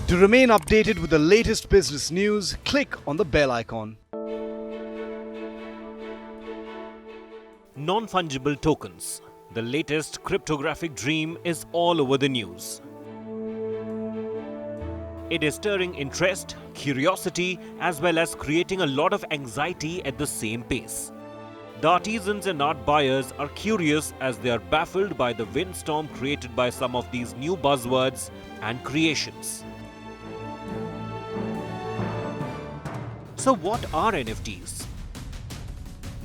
To remain updated with the latest business news, click on the bell icon. Non-fungible tokens. The latest cryptographic dream is all over the news. It is stirring interest, curiosity, as well as creating a lot of anxiety at the same pace. The artisans and art buyers are curious as they are baffled by the windstorm created by some of these new buzzwords and creations. So what are NFTs?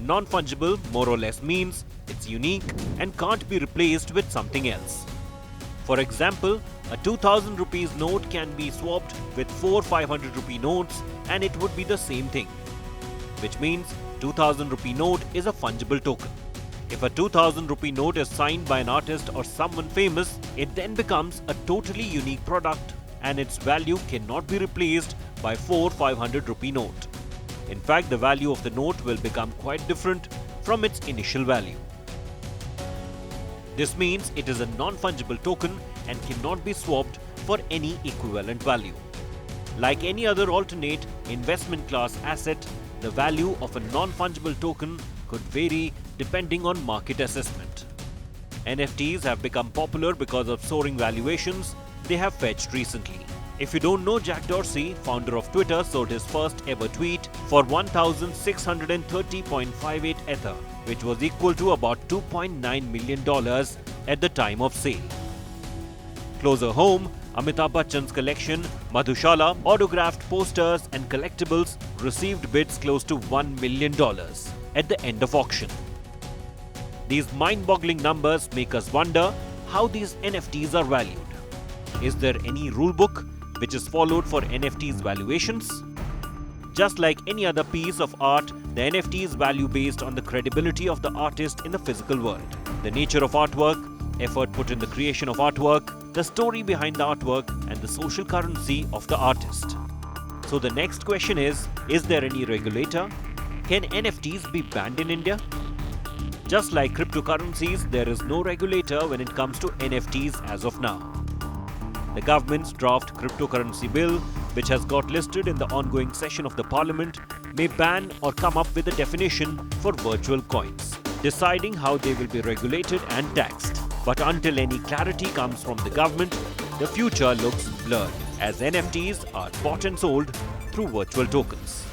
Non-fungible more or less means it's unique and can't be replaced with something else. For example, a 2000 rupees note can be swapped with 4 500 rupee notes and it would be the same thing. Which means 2000 rupee note is a fungible token. If a 2000 rupee note is signed by an artist or someone famous, it then becomes a totally unique product and its value cannot be replaced by 4 500 rupee note. In fact, the value of the note will become quite different from its initial value. This means it is a non-fungible token and cannot be swapped for any equivalent value. Like any other alternate investment class asset, the value of a non-fungible token could vary depending on market assessment. NFTs have become popular because of soaring valuations they have fetched recently. If you don't know, Jack Dorsey, founder of Twitter, sold his first ever tweet for $1,630.58 Ether, which was equal to about $2.9 million at the time of sale. Closer home, Amitabh Bachchan's collection, Madhushala, autographed posters and collectibles received bids close to $1 million at the end of auction. These mind-boggling numbers make us wonder how these NFTs are valued. Is there any rulebook which is followed for NFTs valuations? Just like any other piece of art, the NFT is value based on the credibility of the artist in the physical world, the nature of artwork, effort put in the creation of artwork, the story behind the artwork, and the social currency of the artist. So the next question is there any regulator? Can NFTs be banned in India? Just like cryptocurrencies, there is no regulator when it comes to NFTs as of now. The government's draft cryptocurrency bill, which has got listed in the ongoing session of the parliament, may ban or come up with a definition for virtual coins, deciding how they will be regulated and taxed. But until any clarity comes from the government, the future looks blurred, as NFTs are bought and sold through virtual tokens.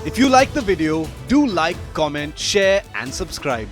If you like the video, do like, comment, share and subscribe.